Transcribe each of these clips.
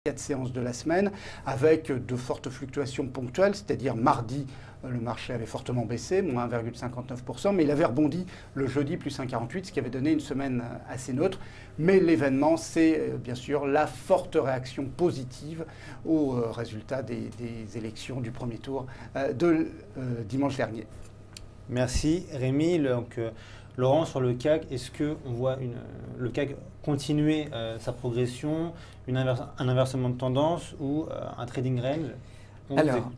4 séances de la semaine, avec de fortes fluctuations ponctuelles, c'est-à-dire mardi, le marché avait fortement baissé, moins 1,59%, mais il avait rebondi le jeudi, plus 1,48%, ce qui avait donné une semaine assez neutre. Mais l'événement, c'est bien sûr la forte réaction positive aux résultats des élections du premier tour de dimanche dernier. Merci Rémi. Donc, Laurent, sur le CAC, est-ce qu'on voit le CAC continuer sa progression, un inversement de tendance ou un trading range? Alors,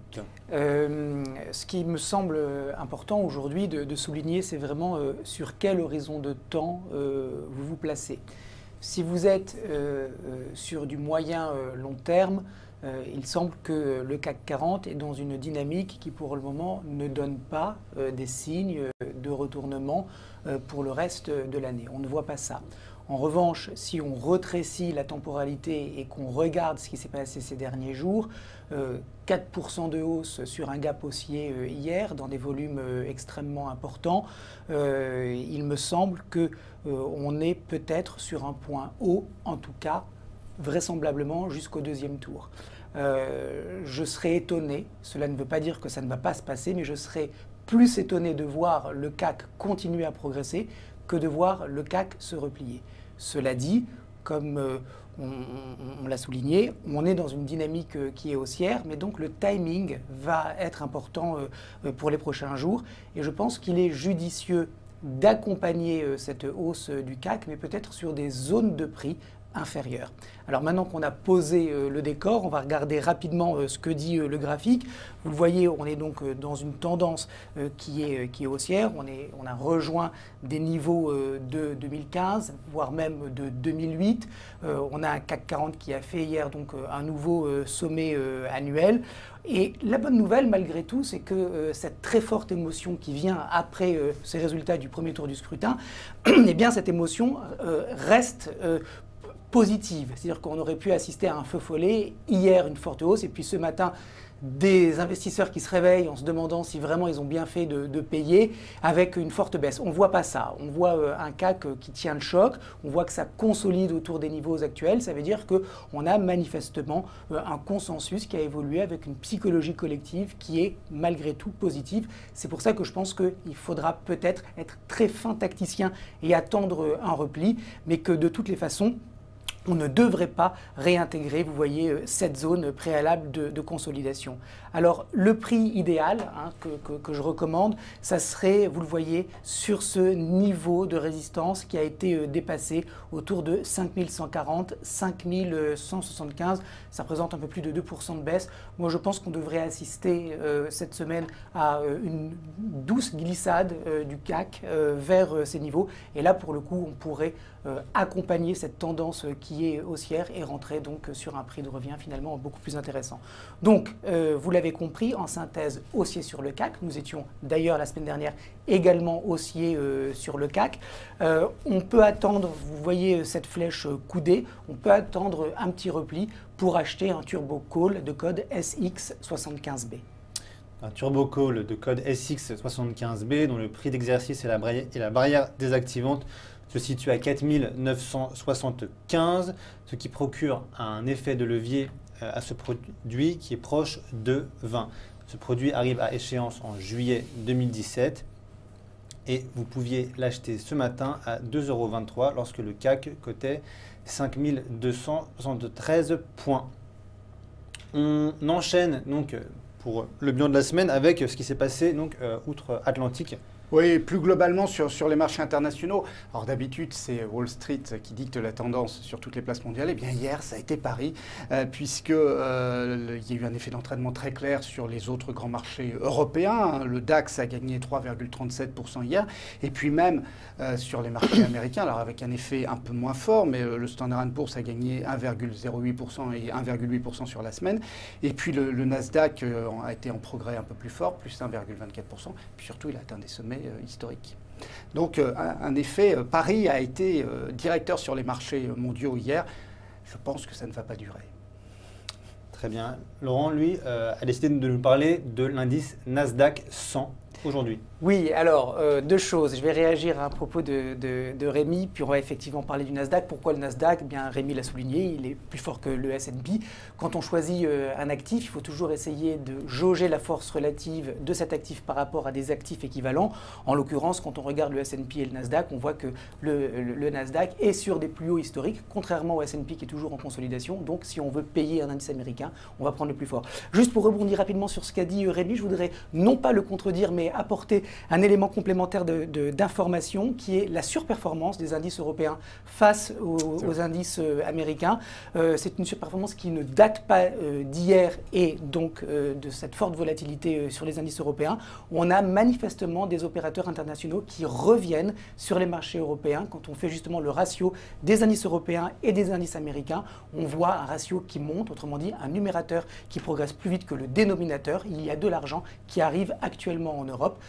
ce qui me semble important aujourd'hui de souligner, c'est vraiment sur quel horizon de temps vous vous placez. Si vous êtes sur du moyen long terme, il semble que le CAC 40 est dans une dynamique qui pour le moment ne donne pas des signes de retournement pour le reste de l'année. On ne voit pas ça. En revanche, si on rétrécit la temporalité et qu'on regarde ce qui s'est passé ces derniers jours, 4% de hausse sur un gap haussier hier dans des volumes extrêmement importants, il me semble qu'on est peut-être sur un point haut, en tout cas vraisemblablement jusqu'au deuxième tour. Je serais étonné, cela ne veut pas dire que ça ne va pas se passer, mais je serais plus étonné de voir le CAC continuer à progresser que de voir le CAC se replier. Cela dit, comme on l'a souligné, on est dans une dynamique qui est haussière, mais donc le timing va être important pour les prochains jours. Et je pense qu'il est judicieux d'accompagner cette hausse du CAC, mais peut-être sur des zones de prix inférieures. Alors maintenant qu'on a posé le décor, on va regarder rapidement ce que dit le graphique. Vous le voyez, on est donc dans une tendance qui est haussière. On a rejoint des niveaux de 2015, voire même de 2008. On a un CAC 40 qui a fait hier donc un nouveau sommet annuel. Et la bonne nouvelle, malgré tout, c'est que cette très forte émotion qui vient après ces résultats du premier tour du scrutin, eh bien cette émotion reste positive. C'est-à-dire qu'on aurait pu assister à un feu follet, hier une forte hausse, et puis ce matin, des investisseurs qui se réveillent en se demandant si vraiment ils ont bien fait de payer avec une forte baisse. On ne voit pas ça. On voit un CAC qui tient le choc. On voit que ça consolide autour des niveaux actuels. Ça veut dire qu'on a manifestement un consensus qui a évolué avec une psychologie collective qui est malgré tout positive. C'est pour ça que je pense qu'il faudra peut-être être très fin tacticien et attendre un repli, mais que de toutes les façons, on ne devrait pas réintégrer, vous voyez, cette zone préalable de consolidation. Alors, le prix idéal que je recommande, ça serait, vous le voyez, sur ce niveau de résistance qui a été dépassé autour de 5140, 5175. Ça représente un peu plus de 2% de baisse. Moi, je pense qu'on devrait assister cette semaine à une douce glissade du CAC vers ces niveaux. Et là, pour le coup, on pourrait accompagner cette tendance qui est haussière et rentrer donc sur un prix de revient finalement beaucoup plus intéressant. Donc, vous l'avez compris, en synthèse, haussier sur le CAC. Nous étions d'ailleurs la semaine dernière également haussier sur le CAC. On peut attendre, vous voyez cette flèche coudée, on peut attendre un petit repli pour acheter un turbo call de code SX75B. Un turbo call de code SX75B dont le prix d'exercice et la barrière désactivante se situe à 4975, ce qui procure un effet de levier à ce produit qui est proche de 20. Ce produit arrive à échéance en juillet 2017 et vous pouviez l'acheter ce matin à 2,23 € lorsque le CAC cotait 5273 points. On enchaîne donc pour le bilan de la semaine avec ce qui s'est passé donc outre-Atlantique. Oui, plus globalement sur les marchés internationaux. Alors d'habitude, c'est Wall Street qui dicte la tendance sur toutes les places mondiales. Et bien hier, ça a été Paris, puisque il y a eu un effet d'entraînement très clair sur les autres grands marchés européens. Le DAX a gagné 3,37% hier. Et puis même sur les marchés américains, alors avec un effet un peu moins fort, mais le Standard & Poor's a gagné 1,08% et 1,8% sur la semaine. Et puis le Nasdaq a été en progrès un peu plus fort, plus 1,24%. Puis surtout, il a atteint des sommets historique. Donc, en effet, Paris a été directeur sur les marchés mondiaux hier. Je pense que ça ne va pas durer. Très bien. Laurent, lui, a décidé de nous parler de l'indice Nasdaq 100. aujourd'hui? Oui, alors, deux choses. Je vais réagir à propos de Rémi, puis on va effectivement parler du Nasdaq. Pourquoi le Nasdaq? Bien, Rémi l'a souligné, il est plus fort que le S&P. Quand on choisit un actif, il faut toujours essayer de jauger la force relative de cet actif par rapport à des actifs équivalents. En l'occurrence, quand on regarde le S&P et le Nasdaq, on voit que le Nasdaq est sur des plus hauts historiques, contrairement au S&P qui est toujours en consolidation. Donc, si on veut payer un indice américain, on va prendre le plus fort. Juste pour rebondir rapidement sur ce qu'a dit Rémi, je voudrais non pas le contredire, mais apporter un élément complémentaire d'information qui est la surperformance des indices européens face aux indices américains. C'est une surperformance qui ne date pas d'hier et donc de cette forte volatilité sur les indices européens. On a manifestement des opérateurs internationaux qui reviennent sur les marchés européens. Quand on fait justement le ratio des indices européens et des indices américains, on voit un ratio qui monte, autrement dit un numérateur qui progresse plus vite que le dénominateur. Il y a de l'argent qui arrive actuellement en Europe.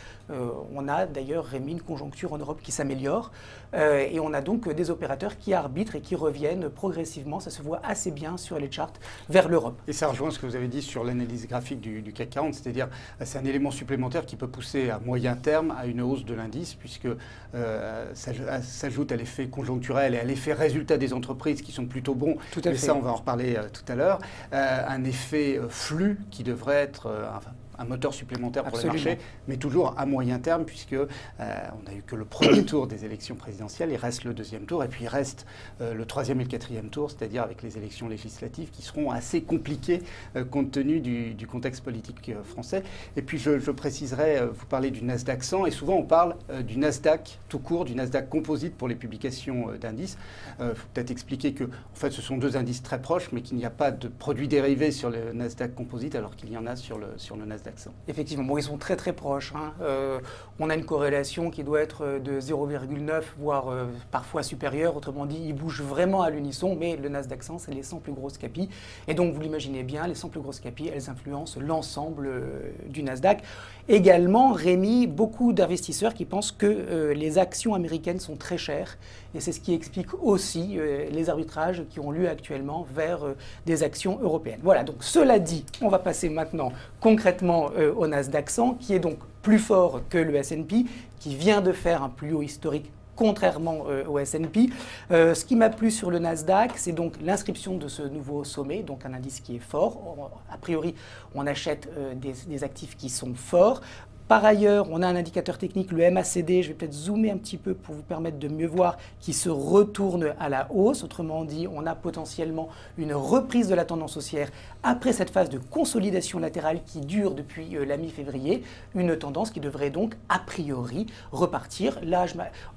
On a d'ailleurs, Rémi, une conjoncture en Europe qui s'améliore et on a donc des opérateurs qui arbitrent et qui reviennent progressivement, ça se voit assez bien sur les charts, vers l'Europe. Et ça rejoint ce que vous avez dit sur l'analyse graphique du CAC 40, c'est-à-dire c'est un élément supplémentaire qui peut pousser à moyen terme à une hausse de l'indice puisque ça s'ajoute à l'effet conjoncturel et à l'effet résultat des entreprises qui sont plutôt bons. Tout à fait. Mais ça, on va en reparler tout à l'heure. Un effet flux qui devrait être un moteur supplémentaire pour Absolument. les marchés, mais toujours à moyen terme, puisque on n'a eu que le premier tour des élections présidentielles, il reste le deuxième tour, et puis il reste le troisième et le quatrième tour, c'est-à-dire avec les élections législatives qui seront assez compliquées compte tenu du contexte politique français. Et puis je préciserai, vous parlez du Nasdaq 100, et souvent on parle du Nasdaq tout court, du Nasdaq Composite pour les publications d'indices. Il faut peut-être expliquer que en fait, ce sont deux indices très proches, mais qu'il n'y a pas de produits dérivés sur le Nasdaq Composite, alors qu'il y en a sur le Nasdaq 100. Effectivement, bon, ils sont très très proches. On a une corrélation qui doit être de 0,9, voire parfois supérieure. Autrement dit, ils bougent vraiment à l'unisson, mais le Nasdaq 100, c'est les 100 plus grosses capis. Et donc, vous l'imaginez bien, les 100 plus grosses capis, elles influencent l'ensemble du Nasdaq. Également, Rémi, beaucoup d'investisseurs qui pensent que les actions américaines sont très chères. Et c'est ce qui explique aussi les arbitrages qui ont lieu actuellement vers des actions européennes. Voilà, donc cela dit, on va passer maintenant concrètement au Nasdaq 100, qui est donc plus fort que le S&P, qui vient de faire un plus haut historique contrairement au S&P. Ce qui m'a plu sur le Nasdaq, c'est donc l'inscription de ce nouveau sommet, donc un indice qui est fort. A priori, on achète des actifs qui sont forts. Par ailleurs, on a un indicateur technique, le MACD, je vais peut-être zoomer un petit peu pour vous permettre de mieux voir, qui se retourne à la hausse. Autrement dit, on a potentiellement une reprise de la tendance haussière après cette phase de consolidation latérale qui dure depuis la mi-février. Une tendance qui devrait donc, a priori, repartir. Là,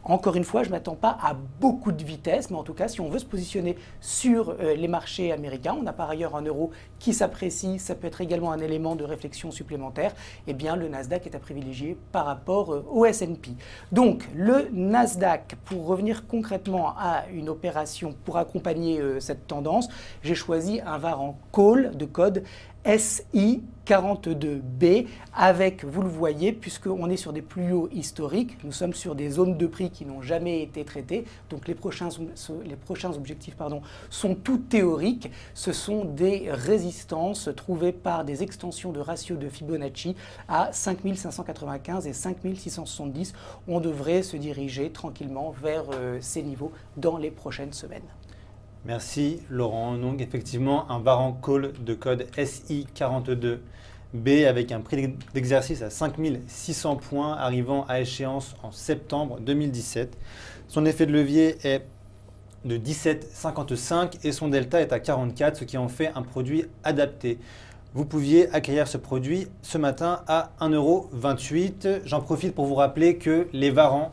encore une fois, je ne m'attends pas à beaucoup de vitesse, mais en tout cas, si on veut se positionner sur les marchés américains, on a par ailleurs un euro qui s'apprécie, ça peut être également un élément de réflexion supplémentaire, eh bien le Nasdaq est à privilégier par rapport au S&P. Donc le Nasdaq, pour revenir concrètement à une opération pour accompagner cette tendance, j'ai choisi un Varan Call de code SI42B avec, vous le voyez, puisqu'on est sur des plus hauts historiques, nous sommes sur des zones de prix qui n'ont jamais été traitées, donc les prochains objectifs sont tout théoriques, ce sont des résistances trouvées par des extensions de ratio de Fibonacci à 5595 et 5670. On devrait se diriger tranquillement vers ces niveaux dans les prochaines semaines. Merci Laurent. Donc effectivement, un Varan Call de code SI42B avec un prix d'exercice à 5600 points arrivant à échéance en septembre 2017. Son effet de levier est de 17,55 et son delta est à 44, ce qui en fait un produit adapté. Vous pouviez acquérir ce produit ce matin à 1,28 €. J'en profite pour vous rappeler que les Varans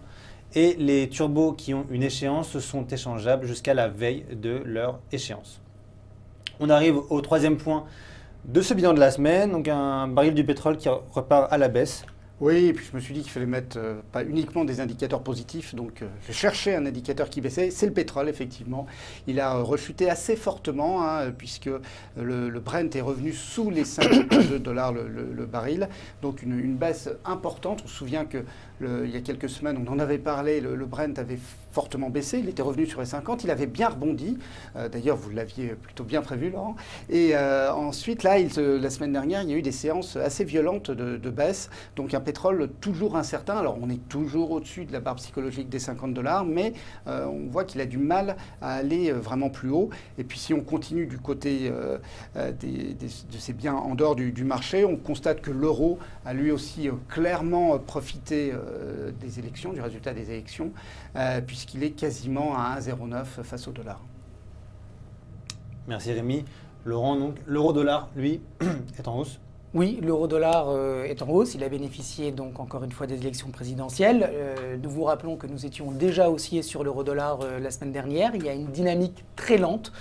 et les turbos qui ont une échéance sont échangeables jusqu'à la veille de leur échéance. On arrive au troisième point de ce bilan de la semaine, donc un baril du pétrole qui repart à la baisse. Oui, et puis je me suis dit qu'il fallait mettre pas uniquement des indicateurs positifs, donc j'ai cherché un indicateur qui baissait, c'est le pétrole effectivement. Il a rechuté assez fortement, puisque le Brent est revenu sous les 52 $ le baril, donc une baisse importante. On se souvient qu'il y a quelques semaines, on en avait parlé, le Brent avait fortement baissé, il était revenu sur les 50, il avait bien rebondi, d'ailleurs vous l'aviez plutôt bien prévu Laurent, et ensuite là, la semaine dernière, il y a eu des séances assez violentes de baisse, donc un pétrole toujours incertain, alors on est toujours au-dessus de la barre psychologique des $50, mais on voit qu'il a du mal à aller vraiment plus haut, et puis si on continue du côté de ces biens en dehors du marché, on constate que l'euro a lui aussi clairement profité des élections, du résultat des élections, puisqu'il est quasiment à 1,09 face au dollar. Merci Rémi. Laurent, donc l'euro-dollar, lui, est en hausse. Oui, l'euro-dollar est en hausse. Il a bénéficié donc encore une fois des élections présidentielles. Nous vous rappelons que nous étions déjà haussiers sur l'euro-dollar la semaine dernière. Il y a une dynamique très lente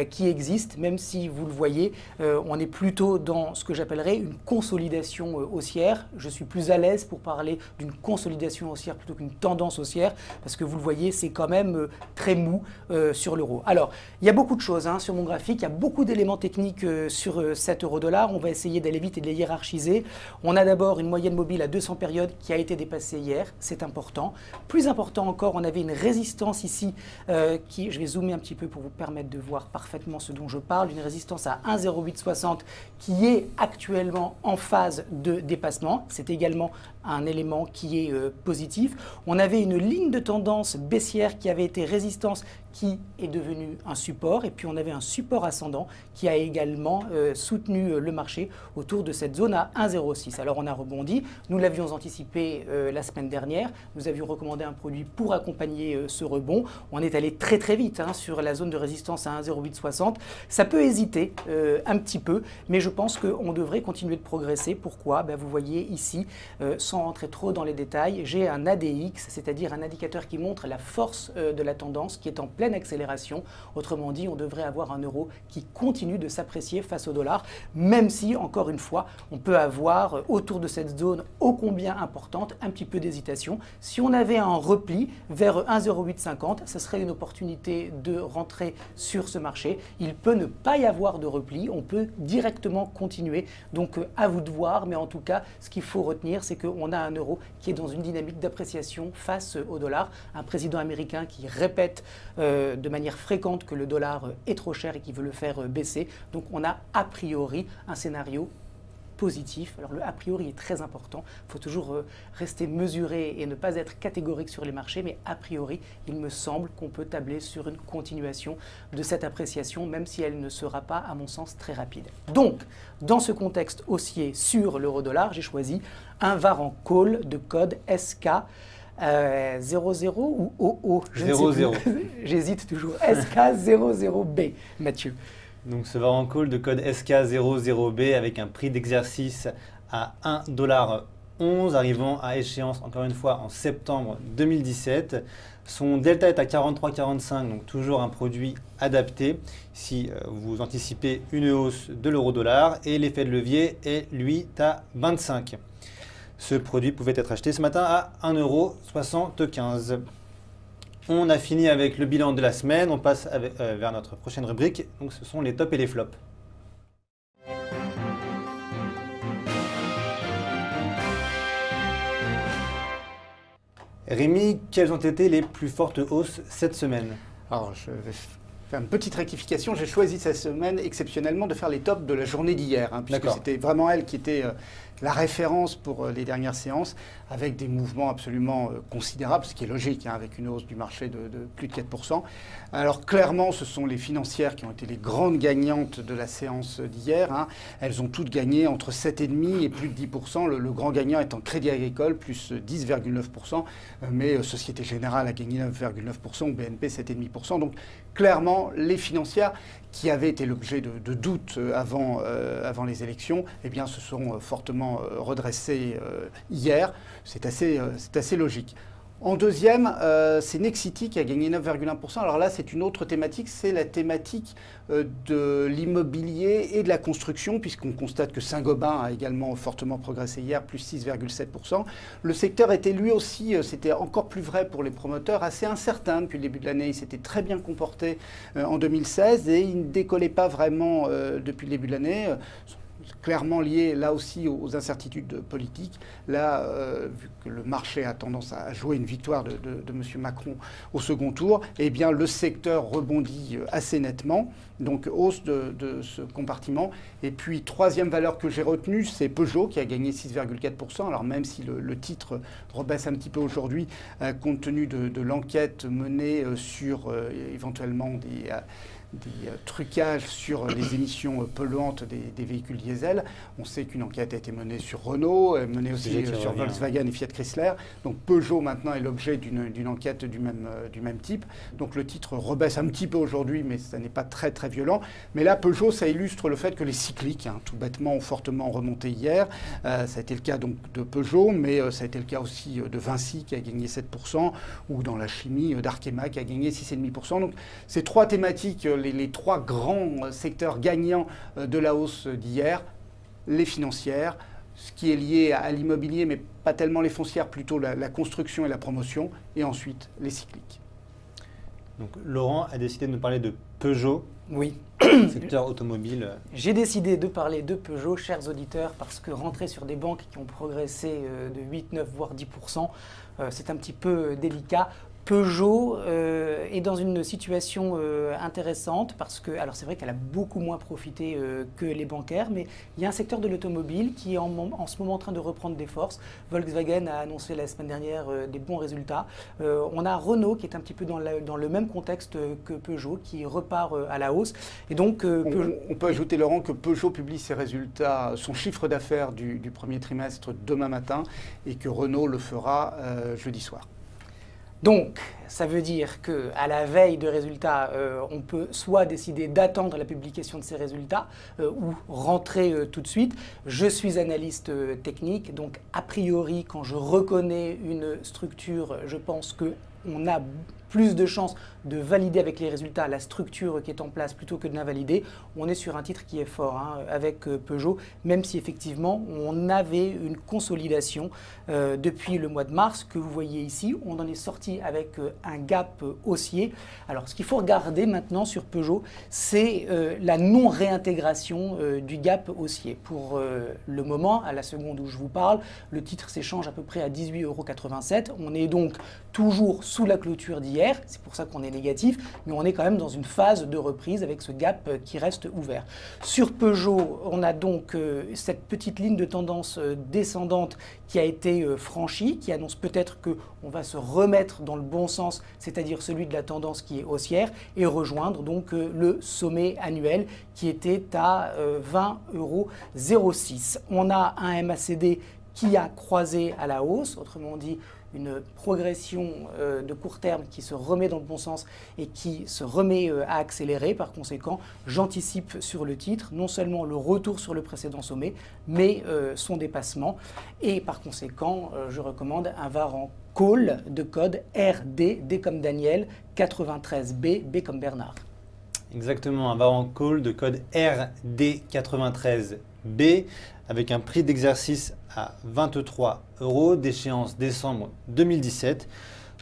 qui existe, même si vous le voyez, on est plutôt dans ce que j'appellerais une consolidation haussière. Je suis plus à l'aise pour parler d'une consolidation haussière plutôt qu'une tendance haussière, parce que vous le voyez, c'est quand même très mou sur l'euro. Alors, il y a beaucoup de choses sur mon graphique, il y a beaucoup d'éléments techniques sur cet euro-dollar. On va essayer d'aller vite et de les hiérarchiser. On a d'abord une moyenne mobile à 200 périodes qui a été dépassée hier, c'est important. Plus important encore, on avait une résistance ici, je vais zoomer un petit peu pour vous permettre de voir parfaitement ce dont je parle, une résistance à 1,0860 qui est actuellement en phase de dépassement. C'est également un élément qui est positif. On avait une ligne de tendance baissière qui avait été résistance qui est devenue un support, et puis on avait un support ascendant qui a également soutenu le marché autour de cette zone à 1,06. Alors on a rebondi, nous l'avions anticipé la semaine dernière, nous avions recommandé un produit pour accompagner ce rebond. On est allé très très vite sur la zone de résistance à 1,0860. Ça peut hésiter un petit peu, mais je pense qu'on devrait continuer de progresser. Pourquoi? Vous voyez ici, sans rentrer trop dans les détails, j'ai un ADX, c'est-à-dire un indicateur qui montre la force de la tendance qui est en pleine accélération. Autrement dit, on devrait avoir un euro qui continue de s'apprécier face au dollar, même si, encore une fois, on peut avoir autour de cette zone ô combien importante un petit peu d'hésitation. Si on avait un repli vers 1,0850, ce serait une opportunité de rentrer sur ce marché. Il peut ne pas y avoir de repli, on peut directement continuer. Donc à vous de voir, mais en tout cas, ce qu'il faut retenir, c'est qu'on a un euro qui est dans une dynamique d'appréciation face au dollar. Un président américain qui répète de manière fréquente que le dollar est trop cher et qui veut le faire baisser. Donc on a a priori un scénario positif. Alors le a priori est très important, il faut toujours rester mesuré et ne pas être catégorique sur les marchés, mais a priori, il me semble qu'on peut tabler sur une continuation de cette appréciation, même si elle ne sera pas, à mon sens, très rapide. Donc, dans ce contexte haussier sur l'euro-dollar, j'ai choisi un Varan Call de code SK 00 ou OO, 00. J'hésite toujours. SK00B, Mathieu. Donc ce Varan Call de code SK00B avec un prix d'exercice à 1,11 $, arrivant à échéance encore une fois en septembre 2017. Son delta est à 43,45, donc toujours un produit adapté si vous anticipez une hausse de l'euro-dollar, et l'effet de levier est lui à 25. Ce produit pouvait être acheté ce matin à 1,75 €. On a fini avec le bilan de la semaine, on passe vers notre prochaine rubrique, donc ce sont les tops et les flops. Rémi, quelles ont été les plus fortes hausses cette semaine? Alors, je vais faire une petite rectification. J'ai choisi cette semaine exceptionnellement de faire les tops de la journée d'hier, puisque c'était vraiment elle qui était la référence pour les dernières séances, avec des mouvements absolument considérables, ce qui est logique, avec une hausse du marché de plus de 4%. Alors clairement, ce sont les financières qui ont été les grandes gagnantes de la séance d'hier. Elles ont toutes gagné entre 7,5% et plus de 10%. Le grand gagnant étant Crédit Agricole, plus 10,9%, mais Société Générale a gagné 9,9%, BNP 7,5%. Donc clairement, les financières qui avaient été l'objet de doutes avant les élections, eh bien, se sont fortement redressées hier. C'est assez logique. En deuxième, c'est Nexity qui a gagné 9,1%. Alors là, c'est une autre thématique, c'est la thématique de l'immobilier et de la construction, puisqu'on constate que Saint-Gobain a également fortement progressé hier, plus 6,7%. Le secteur était lui aussi, c'était encore plus vrai pour les promoteurs, assez incertain depuis le début de l'année. Il s'était très bien comporté en 2016 et il ne décollait pas vraiment depuis le début de l'année. clairement lié là aussi aux incertitudes politiques. Là, vu que le marché a tendance à jouer une victoire de M. Macron au second tour, eh bien le secteur rebondit assez nettement. Donc hausse de ce compartiment. Et puis troisième valeur que j'ai retenue, c'est Peugeot qui a gagné 6,4%. Alors même si le titre rebaisse un petit peu aujourd'hui, compte tenu de l'enquête menée sur éventuellement des trucages sur les émissions polluantes des véhicules diesel. On sait qu'une enquête a été menée sur Renault, menée aussi sur Volkswagen et Fiat Chrysler. Donc Peugeot maintenant est l'objet d'une enquête du même type. Donc le titre rebaisse un petit peu aujourd'hui, mais ça n'est pas très très violent. Mais là, Peugeot, ça illustre le fait que les cycliques, tout bêtement, ont fortement remonté hier. Ça a été le cas donc de Peugeot, mais ça a été le cas aussi de Vinci qui a gagné 7%, ou dans la chimie d'Arkema qui a gagné 6,5%. Donc ces trois thématiques, les trois grands secteurs gagnants de la hausse d'hier, les financières, ce qui est lié à l'immobilier, mais pas tellement les foncières, plutôt la construction et la promotion, et ensuite les cycliques. Donc Laurent a décidé de nous parler de Peugeot. Oui. Secteur automobile. J'ai décidé de parler de Peugeot, chers auditeurs, parce que rentrer sur des banques qui ont progressé de 8, 9, voire 10%, c'est un petit peu délicat. Peugeot est dans une situation intéressante parce que, alors c'est vrai qu'elle a beaucoup moins profité que les bancaires, mais il y a un secteur de l'automobile qui est en ce moment en train de reprendre des forces. Volkswagen a annoncé la semaine dernière des bons résultats. On a Renault qui est un petit peu dans le même contexte que Peugeot, qui repart à la hausse. Et donc, on peut ajouter, Laurent, que Peugeot publie ses résultats, son chiffre d'affaires du premier trimestre demain matin et que Renault le fera jeudi soir. Donc, ça veut dire qu'à la veille de résultats, on peut soit décider d'attendre la publication de ces résultats ou rentrer tout de suite. Je suis analyste technique, donc a priori, quand je reconnais une structure, je pense qu'on a plus de chances de valider avec les résultats la structure qui est en place plutôt que de l'invalider. On est sur un titre qui est fort avec Peugeot, même si effectivement on avait une consolidation depuis le mois de mars que vous voyez ici. On en est sorti avec un gap haussier. Alors ce qu'il faut regarder maintenant sur Peugeot, c'est la non-réintégration du gap haussier. Pour le moment, à la seconde où je vous parle, le titre s'échange à peu près à 18,87 €. On est donc toujours sous la clôture d'hier, c'est pour ça qu'on est négatif, mais on est quand même dans une phase de reprise avec ce gap qui reste ouvert. Sur Peugeot, on a donc cette petite ligne de tendance descendante qui a été franchie, qui annonce peut-être qu'on va se remettre dans le bon sens, c'est-à-dire celui de la tendance qui est haussière, et rejoindre donc le sommet annuel qui était à 20,06 €. On a un MACD qui a croisé à la hausse, autrement dit une progression de court terme qui se remet dans le bon sens et qui se remet à accélérer. Par conséquent, j'anticipe sur le titre non seulement le retour sur le précédent sommet, mais son dépassement. Et par conséquent, je recommande un Varan Call de code RD, D comme Daniel, 93B, B comme Bernard. Exactement, un Varan Call de code RD93B avec un prix d'exercice à 23 €, d'échéance décembre 2017.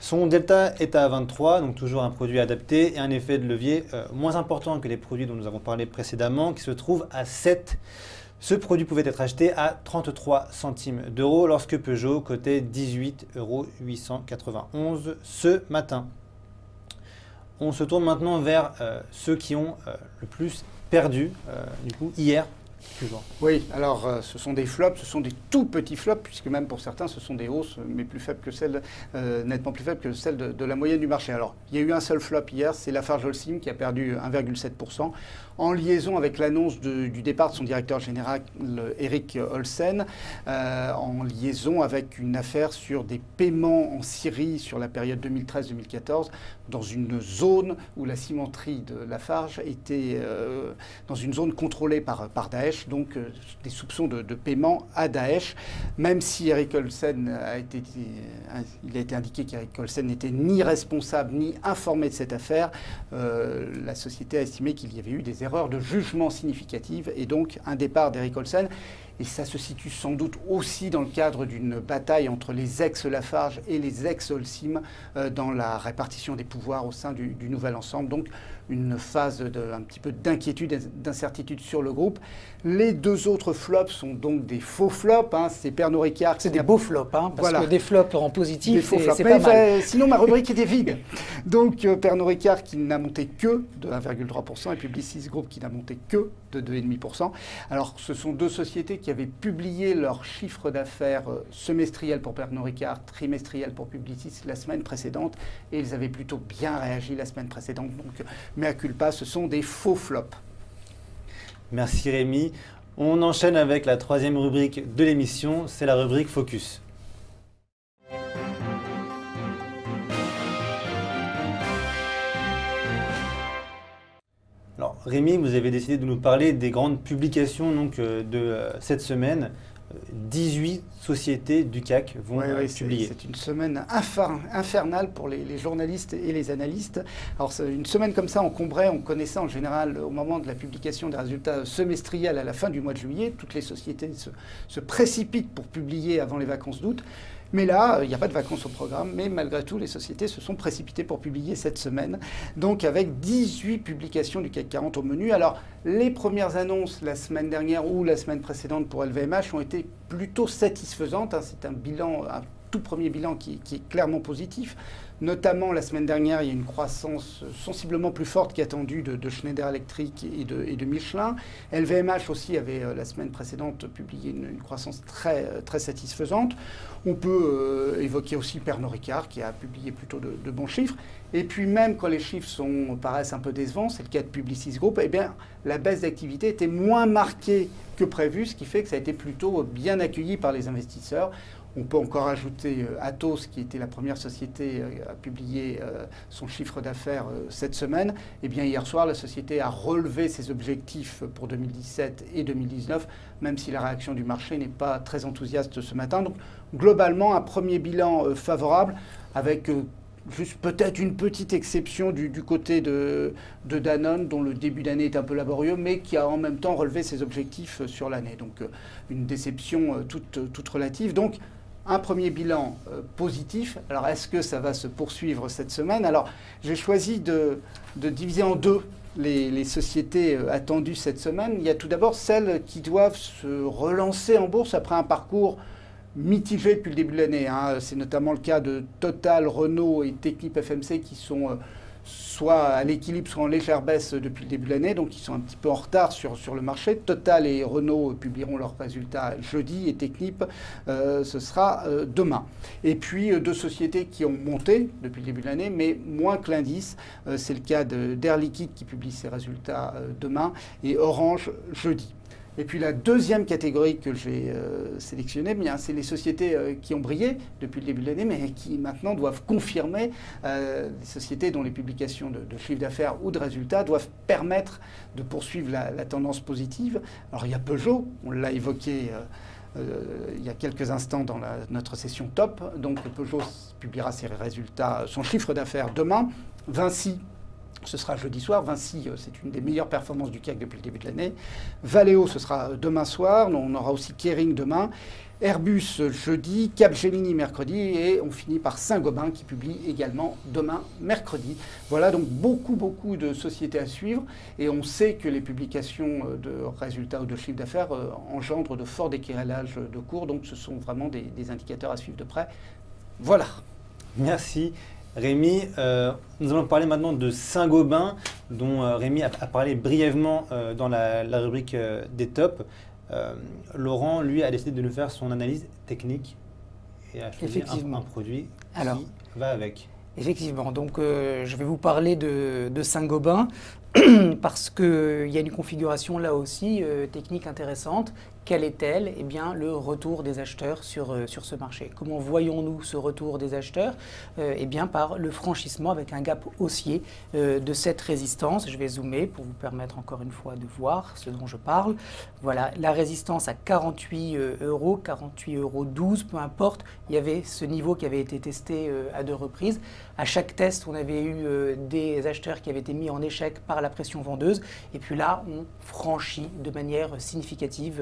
Son delta est à 23, donc toujours un produit adapté et un effet de levier moins important que les produits dont nous avons parlé précédemment, qui se trouve à 7. Ce produit pouvait être acheté à 33 centimes d'euros lorsque Peugeot cotait 18,891 € ce matin. On se tourne maintenant vers ceux qui ont le plus perdu, du coup, hier. Toujours. Oui, alors ce sont des flops, ce sont des tout petits flops, puisque même pour certains, ce sont des hausses, mais plus faibles que celles, nettement plus faibles que celles de la moyenne du marché. Alors, il y a eu un seul flop hier, c'est Lafarge-Holcim qui a perdu 1,7%, en liaison avec l'annonce du départ de son directeur général, Eric Olsen, en liaison avec une affaire sur des paiements en Syrie sur la période 2013-2014, dans une zone où la cimenterie de Lafarge était dans une zone contrôlée par Daesh, donc des soupçons de paiement à Daesh, même si Eric Olsen il a été indiqué qu'Eric Olsen n'était ni responsable ni informé de cette affaire. La société a estimé qu'il y avait eu des erreurs de jugement significatives et donc un départ d'Eric Olsen. et ça se situe sans doute aussi dans le cadre d'une bataille entre les ex-Lafarge et les ex-Holcim dans la répartition des pouvoirs au sein du nouvel ensemble. Donc une phase un petit peu d'inquiétude et d'incertitude sur le groupe. Les deux autres flops sont donc des faux flops. Hein. C'est Pernod Ricard. C'est des beaux flops, hein, parce que des flops en positif, c'est pas mal. Sinon, ma rubrique était vide. Donc Pernod Ricard qui n'a monté que de 1,3% et Publicis Group qui n'a monté que de 2,5%. Alors ce sont deux sociétés qui avaient publié leur chiffre d'affaires semestriel pour Pernod Ricard, trimestriel pour Publicis la semaine précédente, et ils avaient plutôt bien réagi la semaine précédente. Donc mea culpa, ce sont des faux flops. Merci Rémi. On enchaîne avec la troisième rubrique de l'émission, c'est la rubrique Focus. Alors Rémi, vous avez décidé de nous parler des grandes publications donc, de cette semaine. 18 sociétés du CAC vont publier. C'est une semaine infernale pour les journalistes et les analystes. Alors une semaine comme ça encombrée, on connaissait en général au moment de la publication des résultats semestriels à la fin du mois de juillet. Toutes les sociétés se précipitent pour publier avant les vacances d'août. Mais là, il n'y a pas de vacances au programme, mais malgré tout, les sociétés se sont précipitées pour publier cette semaine, donc avec 18 publications du CAC 40 au menu. Alors, les premières annonces la semaine dernière ou la semaine précédente pour LVMH ont été plutôt satisfaisantes. Hein. C'est un tout premier bilan qui est clairement positif. Notamment, la semaine dernière, il y a une croissance sensiblement plus forte qu'attendue de Schneider Electric et de Michelin. LVMH aussi avait, la semaine précédente, publié une croissance très satisfaisante. On peut évoquer aussi Pernod Ricard, qui a publié plutôt de bons chiffres. Et puis même quand les chiffres paraissent un peu décevants, c'est le cas de Publicis Group, eh bien, la baisse d'activité était moins marquée que prévu, ce qui fait que ça a été plutôt bien accueilli par les investisseurs. On peut encore ajouter Atos, qui était la première société à publier son chiffre d'affaires cette semaine. Eh bien, hier soir, la société a relevé ses objectifs pour 2017 et 2019, même si la réaction du marché n'est pas très enthousiaste ce matin. Donc, globalement, un premier bilan favorable, avec juste peut-être une petite exception du côté de Danone, dont le début d'année est un peu laborieux, mais qui a en même temps relevé ses objectifs sur l'année. Donc, une déception toute relative. Donc, un premier bilan positif. Alors, est-ce que ça va se poursuivre cette semaine? Alors, j'ai choisi de diviser en deux les sociétés attendues cette semaine. Il y a tout d'abord celles qui doivent se relancer en bourse après un parcours mitigé depuis le début de l'année. Hein. C'est notamment le cas de Total, Renault et Technip FMC qui sont soit à l'équilibre, soit en légère baisse depuis le début de l'année, donc ils sont un petit peu en retard sur le marché. Total et Renault publieront leurs résultats jeudi et Technip, ce sera demain. Et puis deux sociétés qui ont monté depuis le début de l'année, mais moins que l'indice. C'est le cas d'Air Liquide qui publie ses résultats demain et Orange jeudi. Et puis la deuxième catégorie que j'ai sélectionnée, c'est les sociétés qui ont brillé depuis le début de l'année, mais qui maintenant doivent confirmer, les sociétés dont les publications de chiffre d'affaires ou de résultats doivent permettre de poursuivre la tendance positive. Alors il y a Peugeot, on l'a évoqué il y a quelques instants dans notre session top. Donc Peugeot publiera ses résultats, son chiffre d'affaires demain. Vinci, ce sera jeudi soir. Vinci, c'est une des meilleures performances du CAC depuis le début de l'année. Valeo, ce sera demain soir. On aura aussi Kering demain. Airbus jeudi, Capgemini mercredi et on finit par Saint-Gobain qui publie également demain mercredi. Voilà donc beaucoup de sociétés à suivre et on sait que les publications de résultats ou de chiffres d'affaires engendrent de forts décalages de cours, donc ce sont vraiment des indicateurs à suivre de près. Voilà. Merci. Rémi, nous allons parler maintenant de Saint-Gobain, dont Rémi a parlé brièvement dans la rubrique des tops. Laurent, lui, a décidé de nous faire son analyse technique et a choisi un produit qui va avec. Effectivement, donc je vais vous parler de Saint-Gobain parce qu'il y a une configuration là aussi technique intéressante. Quelle est-elle? Eh bien, le retour des acheteurs sur ce marché. Comment voyons-nous ce retour des acheteurs? Eh bien, par le franchissement avec un gap haussier de cette résistance. Je vais zoomer pour vous permettre encore une fois de voir ce dont je parle. Voilà, la résistance à 48 €, 48,12 €, peu importe. Il y avait ce niveau qui avait été testé à 2 reprises. À chaque test, on avait eu des acheteurs qui avaient été mis en échec par la la pression vendeuse. Et puis là, on franchit de manière significative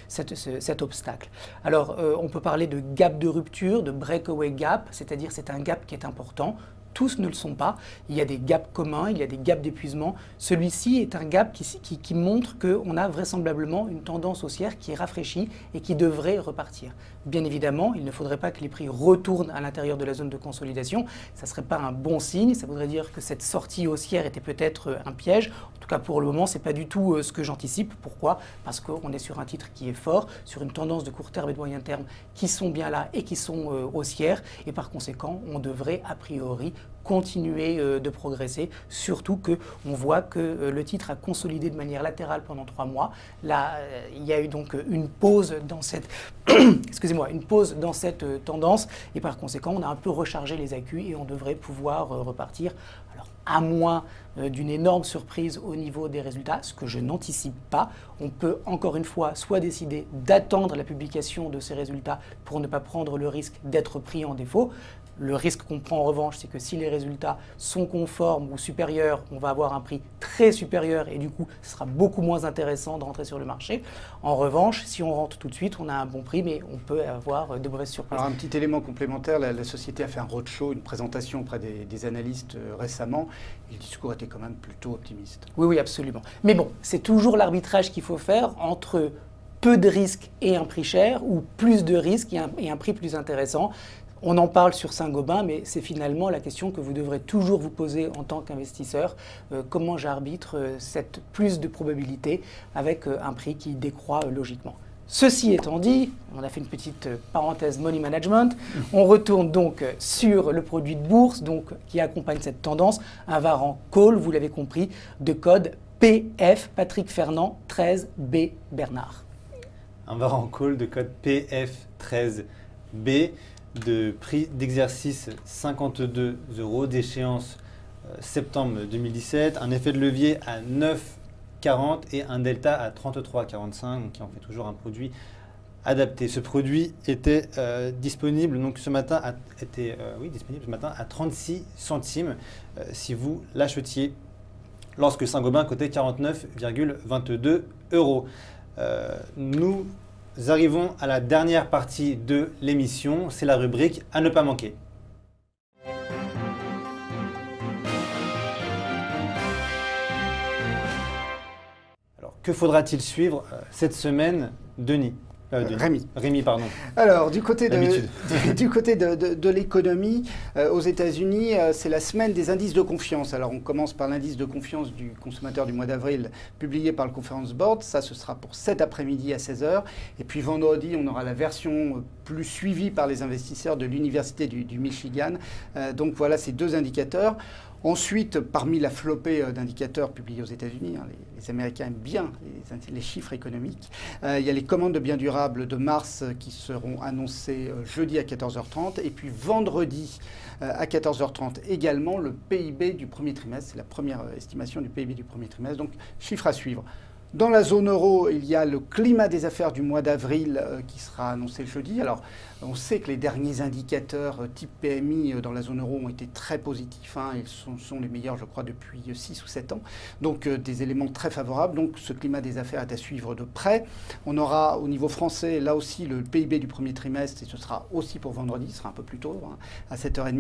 cet obstacle. Alors, on peut parler de gap de rupture, de breakaway gap, c'est-à-dire c'est un gap qui est important. Tous ne le sont pas. Il y a des gaps communs, il y a des gaps d'épuisement. Celui-ci est un gap qui montre qu'on a vraisemblablement une tendance haussière qui est rafraîchie et qui devrait repartir. Bien évidemment, il ne faudrait pas que les prix retournent à l'intérieur de la zone de consolidation. Ça ne serait pas un bon signe. Ça voudrait dire que cette sortie haussière était peut-être un piège. En tout cas, pour le moment, ce n'est pas du tout ce que j'anticipe. Pourquoi? Parce qu'on est sur un titre qui est fort, sur une tendance de court terme et de moyen terme qui sont bien là et qui sont haussières. Et par conséquent, on devrait a priori continuer de progresser, surtout qu'on voit que le titre a consolidé de manière latérale pendant 3 mois. Là, il y a eu donc une pause dans cette, une pause dans cette tendance et par conséquent, on a un peu rechargé les accus et on devrait pouvoir repartir. Alors, à moins d'une énorme surprise au niveau des résultats, ce que je n'anticipe pas, on peut encore une fois soit décider d'attendre la publication de ces résultats pour ne pas prendre le risque d'être pris en défaut. Le risque qu'on prend en revanche, c'est que si les résultats sont conformes ou supérieurs, on va avoir un prix très supérieur et du coup, ce sera beaucoup moins intéressant de rentrer sur le marché. En revanche, si on rentre tout de suite, on a un bon prix, mais on peut avoir de mauvaises surprises. Alors un petit élément complémentaire, la société a fait un roadshow, une présentation auprès des analystes récemment. Et le discours était quand même plutôt optimiste. Oui, oui, absolument. Mais bon, c'est toujours l'arbitrage qu'il faut faire entre peu de risques et un prix cher ou plus de risques et un prix plus intéressant. On en parle sur Saint-Gobain, mais c'est finalement la question que vous devrez toujours vous poser en tant qu'investisseur. Comment j'arbitre cette plus de probabilité avec un prix qui décroît logiquement. Ceci étant dit, on a fait une petite parenthèse money management. On retourne donc sur le produit de bourse qui accompagne cette tendance, un Varan Call, vous l'avez compris, de code PF, Patrick Fernand, 13B Bernard. Un Varan Call de code PF13B. De prix d'exercice 52 €, d'échéance septembre 2017, un effet de levier à 9,40 et un delta à 33,45, qui en fait toujours un produit adapté. Ce produit était disponible donc ce matin à 36 centimes si vous l'achetiez lorsque Saint-Gobain cotait 49,22 €. Nous arrivons à la dernière partie de l'émission, c'est la rubrique à ne pas manquer. Alors, que faudra-t-il suivre cette semaine, Denis? Rémi, pardon. Alors, du côté de l'économie, aux États-Unis, c'est la semaine des indices de confiance. Alors, on commence par l'indice de confiance du consommateur du mois d'avril, publié par le Conference Board. Ça, ce sera pour cet après-midi à 16 h. Et puis, vendredi, on aura la version plus suivie par les investisseurs de l'Université du Michigan. Donc, voilà ces deux indicateurs. Ensuite, parmi la flopée d'indicateurs publiés aux États-Unis, les Américains aiment bien les chiffres économiques, il y a les commandes de biens durables de mars qui seront annoncées jeudi à 14 h 30 et puis vendredi à 14 h 30 également le PIB du premier trimestre. C'est la première estimation du PIB du premier trimestre, donc chiffre à suivre. Dans la zone euro, il y a le climat des affaires du mois d'avril qui sera annoncé jeudi. Alors, on sait que les derniers indicateurs type PMI dans la zone euro ont été très positifs. Ils sont les meilleurs, je crois, depuis 6 ou 7 ans. Donc, des éléments très favorables. Donc, ce climat des affaires est à suivre de près. On aura au niveau français, là aussi, le PIB du premier trimestre, et ce sera aussi pour vendredi, ce sera un peu plus tôt, à 7 h 30.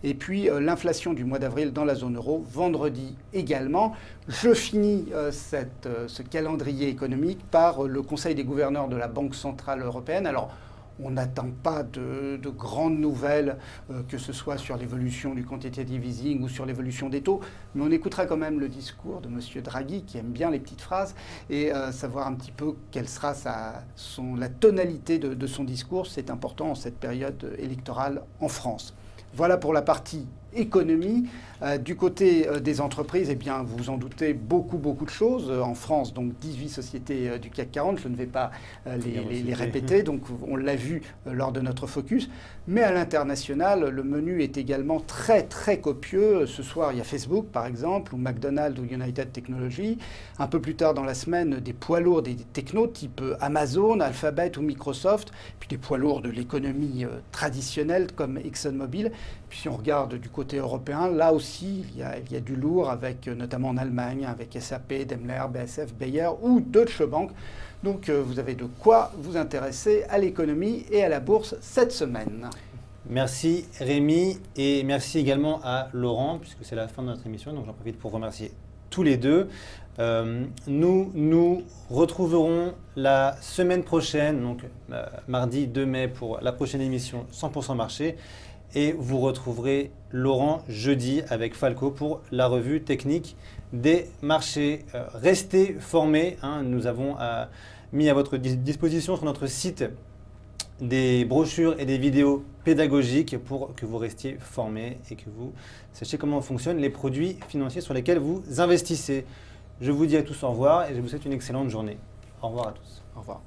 Et puis, l'inflation du mois d'avril dans la zone euro, vendredi également. Je finis ce calendrier économique par le Conseil des gouverneurs de la Banque centrale européenne. Alors, on n'attend pas de grandes nouvelles, que ce soit sur l'évolution du quantitative easing ou sur l'évolution des taux, mais on écoutera quand même le discours de M. Draghi, qui aime bien les petites phrases, et savoir un petit peu quelle sera la tonalité de son discours. C'est important en cette période électorale en France. Voilà pour la partie économie. Du côté des entreprises, eh bien, vous vous en doutez, beaucoup de choses. En France, donc 18 sociétés du CAC 40, je ne vais pas les répéter, donc on l'a vu lors de notre focus. Mais à l'international, le menu est également très copieux. Ce soir, il y a Facebook, par exemple, ou McDonald's ou United Technologies. Un peu plus tard dans la semaine, des poids lourds des technos type Amazon, Alphabet ou Microsoft, puis des poids lourds de l'économie traditionnelle comme ExxonMobil. Puis si on regarde du côté côté européen, là aussi, il y a du lourd, avec notamment en Allemagne, avec SAP, Daimler, BASF, Bayer ou Deutsche Bank. Donc vous avez de quoi vous intéresser à l'économie et à la bourse cette semaine. Merci Rémi et merci également à Laurent, puisque c'est la fin de notre émission, donc j'en profite pour remercier tous les deux. Nous nous retrouverons la semaine prochaine, donc mardi 2 mai pour la prochaine émission 100% marché. Et vous retrouverez Laurent jeudi avec Falco pour la revue technique des marchés. Restez formés, hein, nous avons mis à votre disposition sur notre site des brochures et des vidéos pédagogiques pour que vous restiez formés et que vous sachiez comment fonctionnent les produits financiers sur lesquels vous investissez. Je vous dis à tous au revoir et je vous souhaite une excellente journée. Au revoir à tous. Au revoir.